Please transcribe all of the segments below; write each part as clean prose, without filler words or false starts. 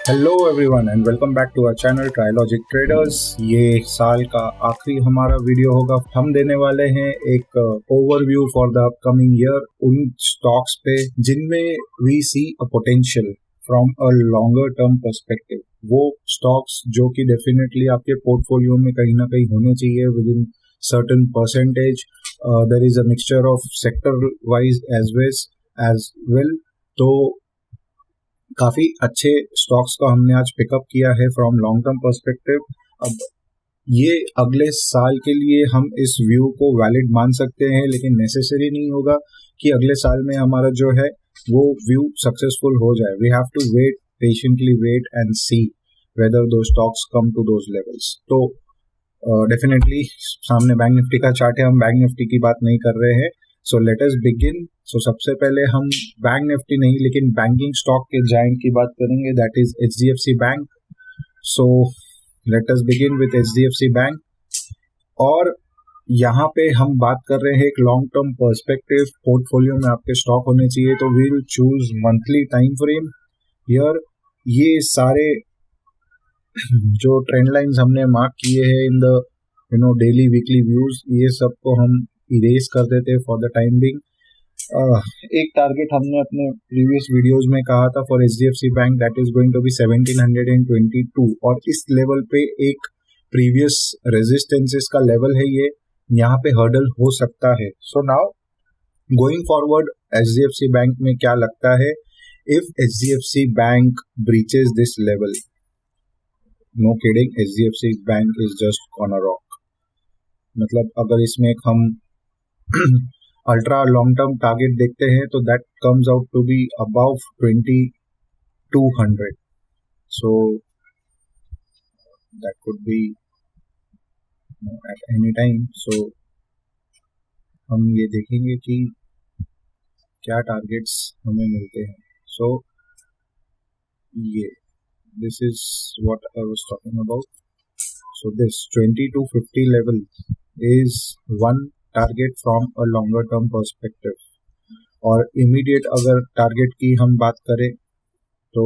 Hello everyone and welcome back to our channel Triologic traders. ये साल का आखिरी हमारा वीडियो होगा। हम देने वाले हैं एक overview for the upcoming year उन स्टॉक्स पे जिनमें we see a potential from a longer term perspective. वो स्टॉक्स जो कि डेफिनेटली आपके पोर्टफोलियो में कहीं ना कहीं होने चाहिए with in certain percentage. There is a mixture of sector wise as well. तो काफी अच्छे स्टॉक्स को हमने आज पिकअप किया है फ्रॉम लॉन्ग टर्म पर्सपेक्टिव। अब ये अगले साल के लिए हम इस व्यू को वैलिड मान सकते हैं, लेकिन नेसेसरी नहीं होगा कि अगले साल में हमारा जो है वो व्यू सक्सेसफुल हो जाए। We have to wait patiently wait and see whether those stocks come to those levels. तो डेफिनेटली सामने बैंक निफ्टी का चार्ट है, हम बैंक निफ्टी की बात नहीं कर रहे हैं। So let us begin. सो सबसे पहले हम बैंक निफ्टी नहीं लेकिन बैंकिंग स्टॉक के जायंट की बात करेंगे, that is HDFC bank. So let us begin with HDFC bank. और यहाँ पे हम बात कर रहे हैं एक लॉन्ग टर्म पर्सपेक्टिव। पोर्टफोलियो में आपके स्टॉक होने चाहिए, तो we will choose monthly time frame here. ये सारे जो ट्रेंड लाइंस हमने मार्क किए हैं in the daily weekly views, ये सबको हम इरेज कर देते हैं फॉर द टाइम बिंग। एक टारगेट हमने अपने प्रीवियस वीडियोस में कहा था for HDFC bank, that is going to be 1722, और इस लेवल पे एक प्रीवियस रेजिस्टेंसेस का लेवल है, ये यहाँ पे हर्डल हो सकता है। So now going forward HDFC bank में क्या लगता है, if HDFC bank breaches this level, no kidding, HDFC bank is just on a rock. मतलब अगर इसमें एक हम अल्ट्रा लॉन्ग टर्म टारगेट देखते हैं तो that comes out to be above 2200। So that could be at any time. So हम ये देखेंगे कि क्या टारगेट्स हमें मिलते हैं। सो ये this is what I was talking about. So this 2250 level is one target from a longer term perspective। और immediate अगर टारगेट की हम बात करें तो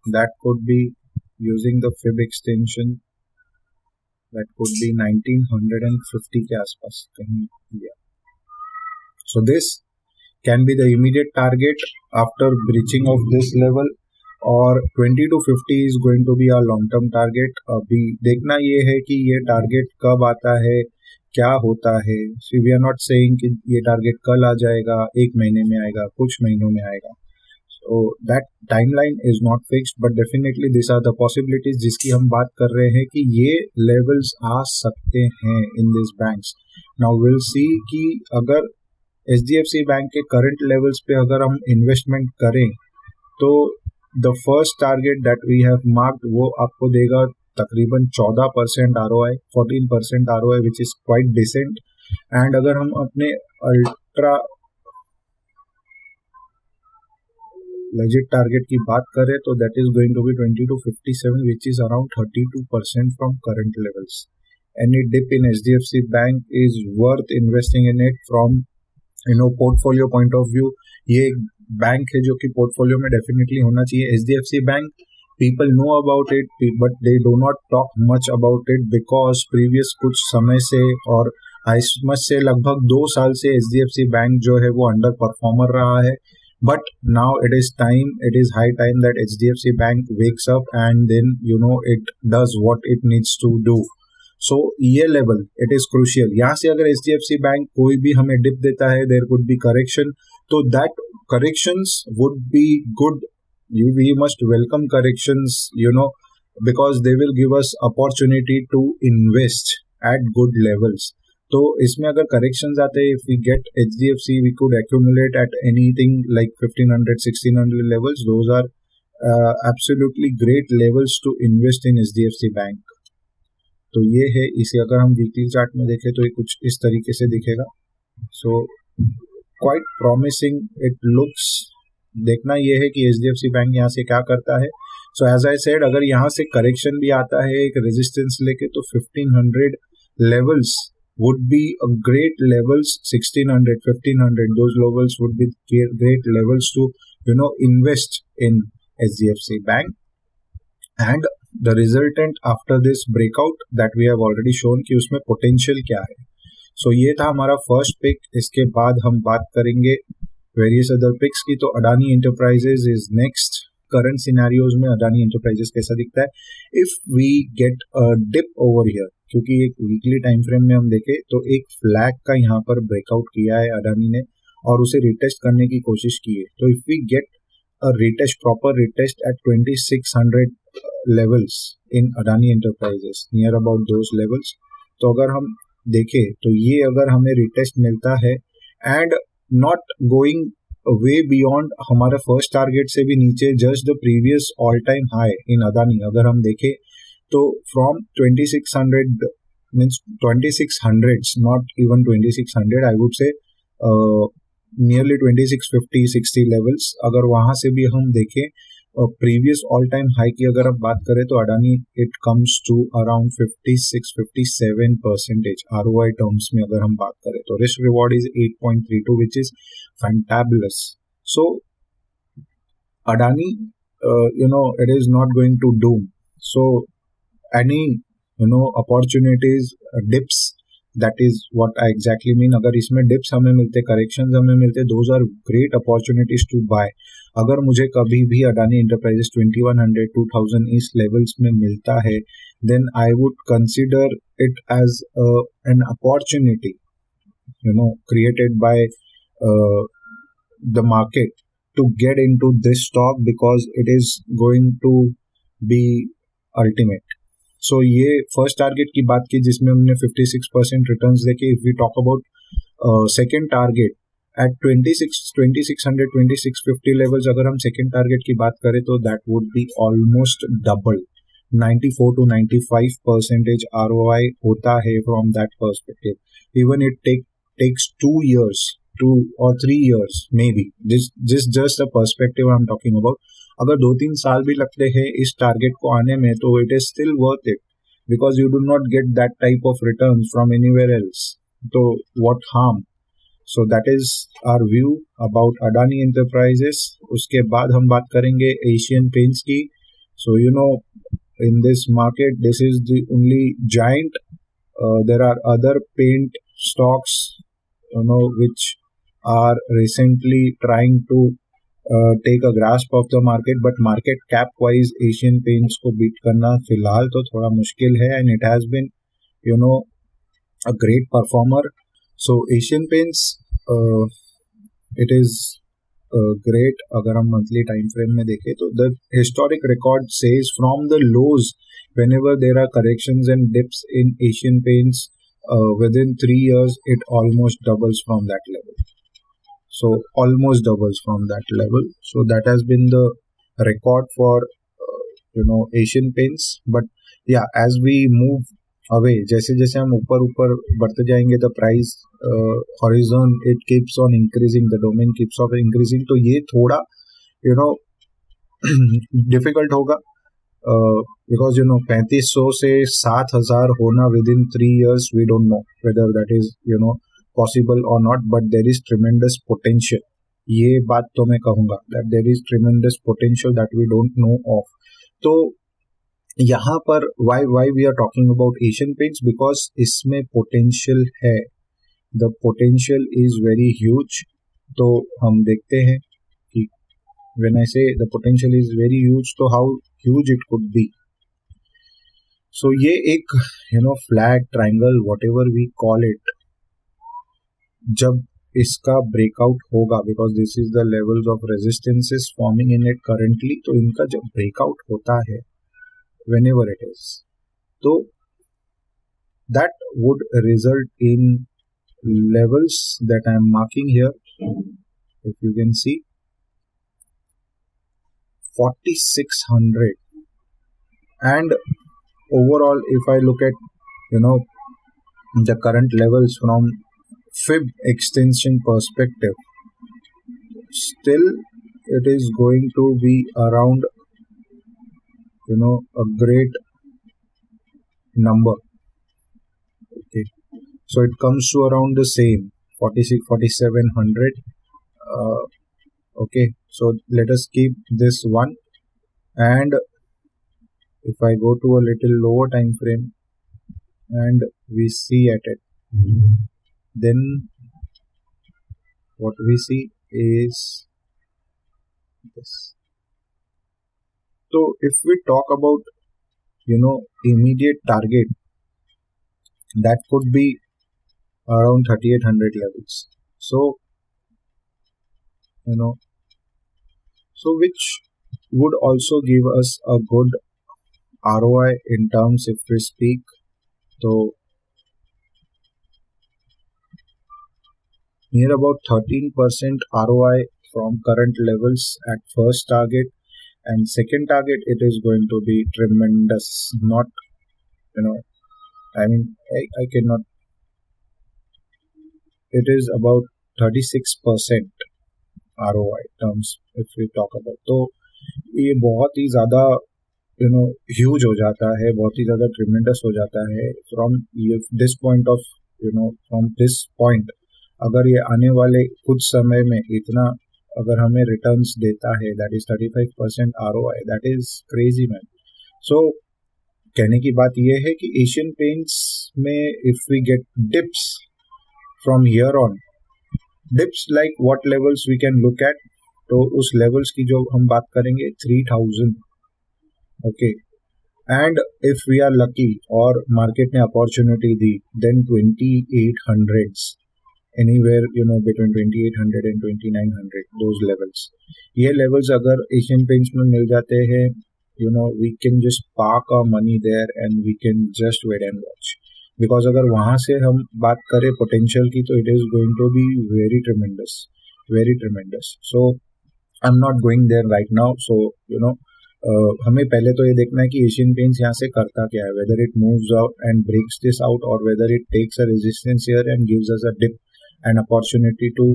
that could be using the fib extension, that could be 1950 के आसपास कहीं दिया। So this can be the immediate target after breaching of this level, और 2250 is going to be our long term target। अभी देखना ये है कि ये टारगेट कब आता है, क्या होता है। सी वी आर नॉट सेइंग कि ये टारगेट कल आ जाएगा, एक महीने में आएगा, कुछ महीनों में आएगा। So that timeline is not fixed, but definitely this are the possibilities जिसकी हम बात कर रहे हैं कि ये लेवल्स आ सकते हैं in this banks. Now will see कि अगर एचडीएफसी बैंक के करंट लेवल्स पे अगर हम इन्वेस्टमेंट करें तो the first target that we have marked वो आपको देगा तकरीबन 14% ROI, 14% ROI which is quite decent. And अगर हम अपने अल्ट्रा लेजिट टारगेट की बात करें तो that is going to be 2257 which is around 32% from current levels. Any dip in HDFC bank is worth investing in it from portfolio point of view. ये एक bank है जो कि पोर्टफोलियो में डेफिनेटली होना चाहिए। HDFC bank, people know about it but they do not talk much about it because previous कुछ समय से और आई मच से लगभग 2 साल से एचडीएफसी बैंक जो है वो अंडर परफॉर्मर रहा है। But now it is high time that HDFC bank wakes up and then it does what it needs to do. So ये लेवल इट इज क्रूशियल। यहाँ से अगर एचडीएफसी बैंक कोई भी हमें डिप देता है, देयर कुड बी करेक्शन, तो that corrections would be good. We must welcome corrections, because they will give us opportunity to invest at good levels. तो इसमें अगर corrections आते हैं, if we get HDFC, we could accumulate at anything like 1500, 1600 levels. Those are absolutely great levels to invest in HDFC Bank. तो ये है, इसे अगर हम वीकली चार्ट में देखें तो ये कुछ इस तरीके से दिखेगा। So quite promising it looks. देखना यह है कि एचडीएफसी बैंक यहाँ से क्या करता है। सो एज आई सेड, अगर यहाँ से करेक्शन भी आता है एक रेजिस्टेंस लेके तो 1500 levels would be a great levels. 1600, 1500 those levels would be great levels to invest in HDFC Bank, and the resultant after this breakout that we have already shown कि उसमें potential क्या है. So ये था हमारा first pick. इसके बाद हम बात करेंगे वेरियस अदर पिक्स की. तो Adani enterprises is next. Current scenarios में अडानी एंटरप्राइजेज कैसा दिखता है. If we get a dip over here, क्योंकि एक वीकली टाइम फ्रेम में हम देखें तो एक फ्लैग का यहाँ पर ब्रेकआउट किया है अडानी ने और उसे रिटेस्ट करने की कोशिश की है. तो if we get a retest, proper retest at 2600 levels in Adani enterprises, near about those levels, तो अगर हम देखें तो ये अगर हमें रिटेस्ट मिलता है and not going way beyond हमारे फर्स्ट टारगेट से भी नीचे, just the previous all time high in Adani अगर हम देखें तो from 2600 means 2600s, not even 2600, I would say nearly 2650-60 levels, अगर वहां से भी हम देखें प्रीवियस ऑल टाइम हाई की अगर आप बात करें तो Adani it comes to around 56-57% ROI terms में अगर हम बात करें तो risk reward is 8.32 which is fantabulous. So Adani it is not going to doom. So any opportunities, dips, that is what I exactly mean. अगर इसमें dips हमें मिलते, corrections हमें मिलते, those are great opportunities to buy. अगर मुझे कभी भी अडानी एंटरप्राइजेस 2100-2000 इस लेवल्स में मिलता है, then I would consider it as an opportunity created by the market to get into this stock because it is going to be ultimate. So ये first target की बात की जिसमें हमने 56% रिटर्न्स देखे. If we talk about second target at 2600-2650 levels, अगर हम second target की बात करें तो that would be almost double, 94-95% ROI होता है from that perspective. Even it takes 2 years, 2 or 3 years maybe. This just a perspective I'm talking about. अगर 2-3 साल भी लगते हैं इस टारगेट को आने में तो it is still worth it because you do not get that type of returns from anywhere else. So what harm? So that is our view about Adani Enterprises. उसके बाद हम बात करेंगे Asian Paints की. So in this market this is the only giant. There are other paint stocks which are recently trying to take a grasp of the market, but market cap wise Asian Paints को beat करना फिलहाल तो थोड़ा मुश्किल है, and it has been a great performer. So Asian Paints it is great. अगर हम monthly time frame में देखें तो the historic record says from the lows, whenever there are corrections and dips in Asian Paints, within 3 years it almost doubles from that level. So almost doubles from that level. So that has been the record for Asian Paints. But yeah, as we move away, जैसे जैसे हम ऊपर बढ़ते जाएंगे the price horizon it keeps on increasing, the domain keeps on increasing. तो ये थोड़ा difficult होगा because 3500 से 7000 होना within 3 years, we don't know whether that is possible or not, but there is tremendous potential. ये बात तो मैं कहूँगा that there is tremendous potential that we don't know of. तो यहाँ पर why we are talking about Asian Paints, because इसमें potential है, the potential is very huge. तो हम देखते हैं कि when I say the potential is very huge, तो how huge it could be. So ये एक flag, triangle, whatever we call it, जब इसका ब्रेकआउट होगा, because this is the levels of resistances forming in it currently, तो इनका जब breakout होता है व्हेनेवर इट इज, तो that would result in levels that I am marking here. If you can see 4600 and overall if I look at the current levels from fib extension perspective, still it is going to be around a great number. Okay, so it comes to around the same 4700. Okay, so let us keep this one And if I go to a little lower time frame and we see at it, then what we see is this. So if we talk about, immediate target, that could be around 3800 levels. So, which would also give us a good ROI in terms if we speak. So near about 13% ROI from current levels at first target, and second target it is going to be tremendous. Not, I cannot. It is about 36% ROI terms if we talk about. तो ये बहुत ही ज़्यादा huge हो जाता है, बहुत ही ज़्यादा tremendous हो जाता है from this point of from this point. अगर ये आने वाले कुछ समय में इतना अगर हमें रिटर्न्स देता है, that is 35% ROI, that is crazy man. So कहने की बात ये है कि एशियन पेंट्स में if we get dips from here on, dips like what levels we can look at, तो उस लेवल्स की जो हम बात करेंगे 3000. Okay, and if we are lucky और मार्केट ने अपॉर्चुनिटी दी, then 2800s, anywhere between 2800 and 2900, those levels. ये levels अगर एशियन पेंट्स में मिल जाते हैं, we can just park our money there and we can just wait and watch. Because अगर वहाँ से हम बात करें potential की, तो it is going to be very tremendous, very tremendous. So I'm not going there right now. So हमें पहले तो ये देखना है कि एशियन पेंट्स यहाँ से करता क्या है, whether it moves out and breaks this out or whether it takes a resistance here and gives us a dip, an opportunity to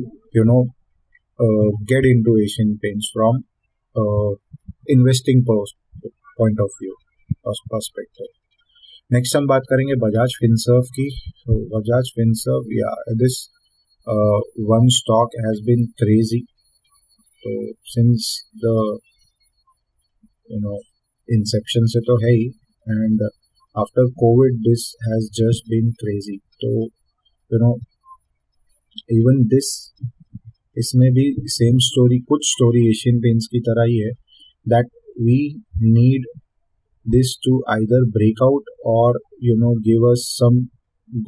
get into Asian paints from investing point of view perspective. Next हम बात करेंगे बजाज फिनसर्व की. तो बजाज फिनसर्व, या this one stock has been crazy. तो since the inception से तो है ही, and after Covid this has just been crazy. तो इवन दिस, इसमें भी सेम स्टोरी, कुछ स्टोरी एशियन पेंट्स की तरह ही है, that we need this to either break out or give us some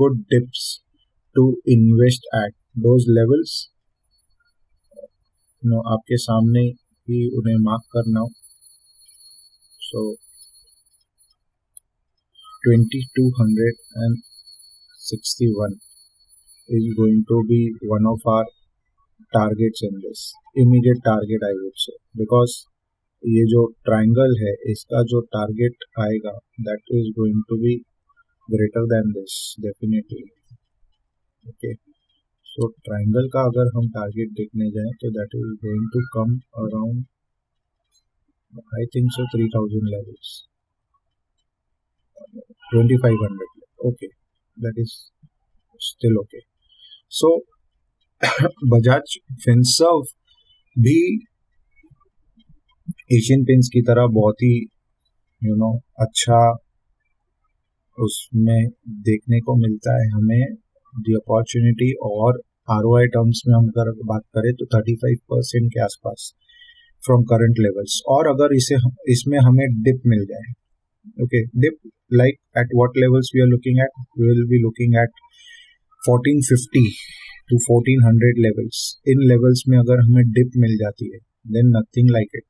good tips to invest at those levels. आपके सामने ही उन्हें मार्क करना हो. So 2261 is going to be one of our targets in this, immediate target I would say, because ये जो triangle है इसका जो टारगेट आएगा, that is going to be greater than this definitely. Okay, so triangle का अगर हम target देखने जाएं तो that is going to come around, I think so 3000 levels, 2500. Okay, that is still okay. So Bajaj Finserv भी एशियन पेंट्स की तरह बहुत ही अच्छा उसमें देखने को मिलता है हमें द अपॉर्चुनिटी. और ROI टर्म्स में हम अगर बात करें तो 35% के आसपास फ्रॉम करंट लेवल्स. और अगर इसमें हमें डिप मिल जाए, okay, dip like at what levels we are looking at, we will be looking at 1450 to 1400 levels. इन लेवल्स में अगर हमें डिप मिल जाती है, देन नथिंग लाइक इट,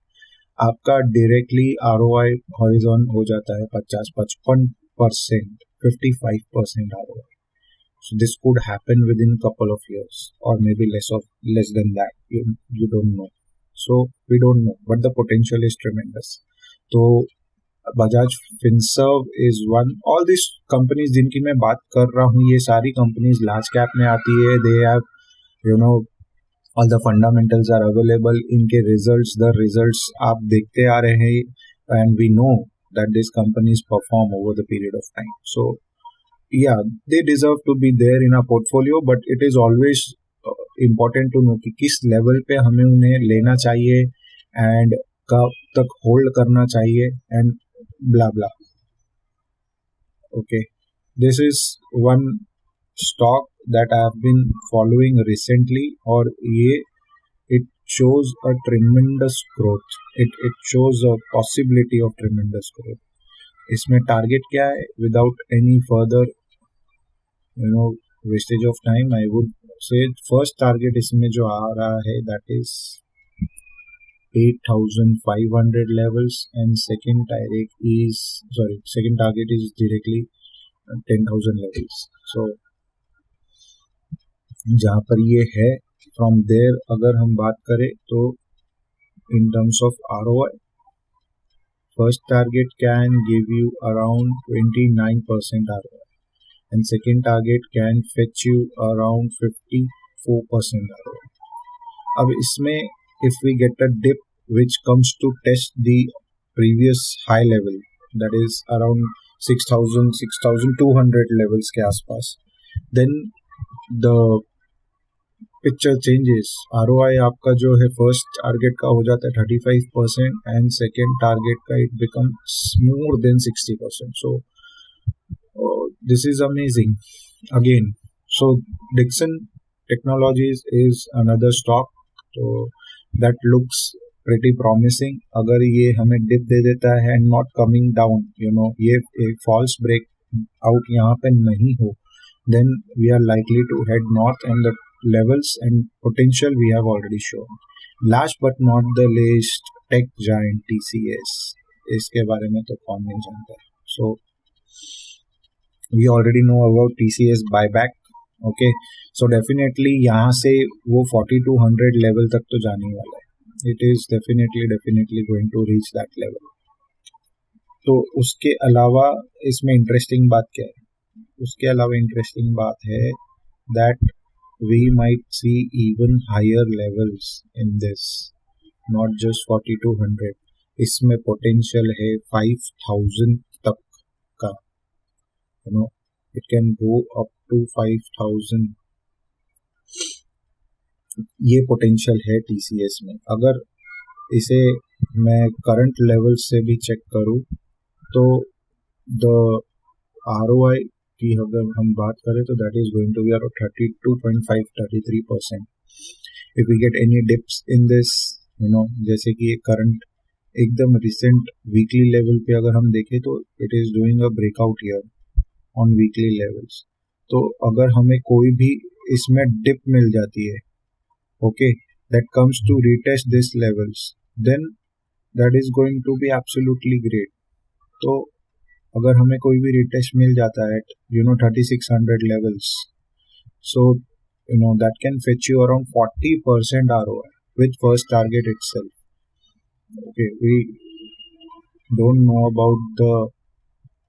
आपका डायरेक्टली ROI हॉरिजॉन हो जाता है 55%, 55% ROI. So this could happen within couple of years or maybe less than that. You don't know. So we don't know, but the potential is tremendous. So Bajaj Finserv is one. All these companies जिनकी मैं बात कर रहा हूँ, ये सारी companies large cap में आती है. They have all the fundamentals are available. इनके the results आप देखते आ रहे हैं, and we know that these companies perform over the period of time. So yeah, they deserve to be there in our portfolio, but it is always important to know कि किस level पे हमें उन्हें लेना चाहिए, and कब तक hold करना चाहिए and blah blah. Okay, this is one stock that I have been following recently और ये it shows a tremendous growth. It shows a possibility of tremendous growth. इसमें टारगेट क्या है? Without any further wastage of time, I would say first target इसमें जो आ रहा है that is 8,500 levels and second target is directly 10,000 levels. So जहाँ पर ये है, from there अगर हम बात करें तो in terms of ROI, first target can give you around 29% ROI and second target can fetch you around 54% ROI. अब इसमें if we get a dip which comes to test the previous high level, that is around 6,200 levels के आसपास, then the picture changes. ROI आपका जो है first target का हो जाता है 35% एंड सेकेंड टारगेट का it becomes more than 60%. So this is amazing again. So Dixon technologies is another stock, तो दैट लुक्स प्रिटी प्रॉमिसिंग. अगर ये हमें डिप दे देता है एंड नॉट कमिंग डाउन, ये एक फॉल्स ब्रेक आउट यहाँ पे नहीं हो, then we are likely to head north and the levels and potential we have already shown. Last but not the least, tech giant TCS. इसके बारे में तो कौन नहीं जानता है. So we already know about TCS buyback. Okay, so definitely यहाँ से वो 4200 level तक तो जाने वाला है. It is definitely going to reach that level. तो उसके अलावा इसमें इंटरेस्टिंग बात क्या है? उसके अलावा इंटरेस्टिंग बात है that we might see even higher levels in this, not just 4200. इसमें पोटेंशियल है 5000 तक का. It can go up to 5000. ये पोटेंशियल है TCS में. अगर इसे मैं करंट लेवल से भी चेक करूं तो द ROI की अगर हम बात करें तो that is going to be around 32.5-33%. If we get any dips in this, जैसे कि ये करंट एकदम रिसेंट वीकली लेवल पे अगर हम देखें तो it is doing a breakout here on weekly levels. तो अगर हमें कोई भी इसमें डिप मिल जाती है, okay, that comes to retest this levels, then that is going to be absolutely great. तो अगर हमें कोई भी रिटेस्ट मिल जाता है 3600 levels, so that can fetch you around 40% ROI with first target itself. Okay, we don't know about the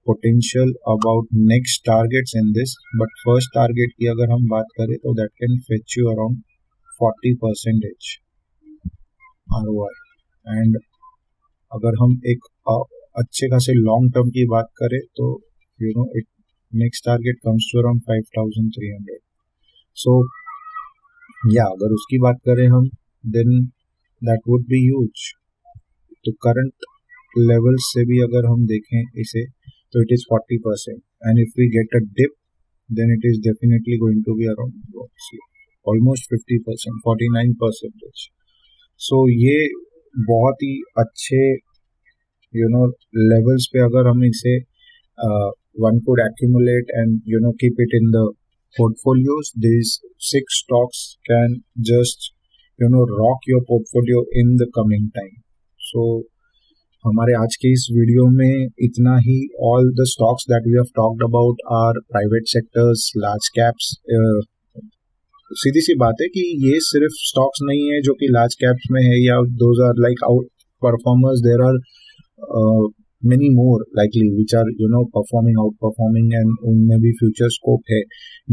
potential about next targets in this, but first target की अगर हम बात करें तो that can fetch you around 40% ROI. and अगर हम एक अच्छे खासे लॉन्ग टर्म की बात करें तो it next target comes to around 5300. So या अगर उसकी बात करें हम, then that would be huge. तो करंट लेवल से भी अगर हम देखें इसे तो it is 40%, and if we get a dip then it is definitely going to be around almost 50%, 49%. So ये बहुत ही अच्छे levels पे अगर हम इसे one could accumulate and keep it in the portfolios. These 6 stocks can just rock your portfolio in the coming time. So हमारे आज के इस वीडियो में इतना ही. All the stocks that we have talked about are private sectors, large caps. सीधी सी बात है कि ये सिर्फ स्टॉक्स नहीं है जो कि लार्ज कैप्स में है या those are like out performers. There are many more likely which are performing, outperforming, and उनमें भी future scope है.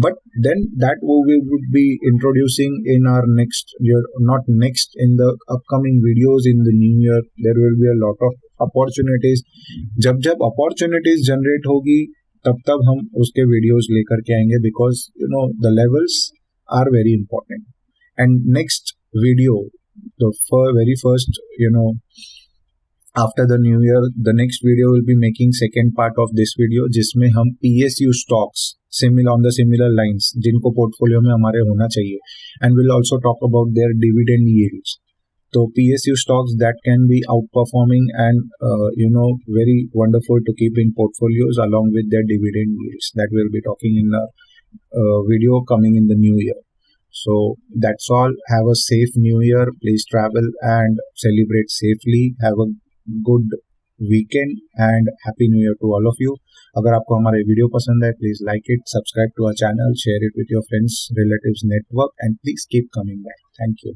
But then that we would be introducing in our next year, not next, in the upcoming videos in the new year. There will be a lot of opportunities. जब opportunities generate होगी तब हम उसके videos लेकर के आएंगे, because the levels are very important. And next video, the very first after the new year the next video will be making second part of this video, जिसमें हम PSU stocks similar on the similar lines जिनको portfolio में हमारे होना चाहिए, and will also talk about their dividend yields. So PSU stocks that can be outperforming and very wonderful to keep in portfolios along with their dividend yields, that we'll be talking in a video coming in the new year. So that's all. Have a safe new year. Please travel and celebrate safely. Have a good weekend and happy new year to all of you. अगर आपको हमारे video पसंद है, please like it, subscribe to our channel, share it with your friends, relatives, network, and please keep coming back. Thank you.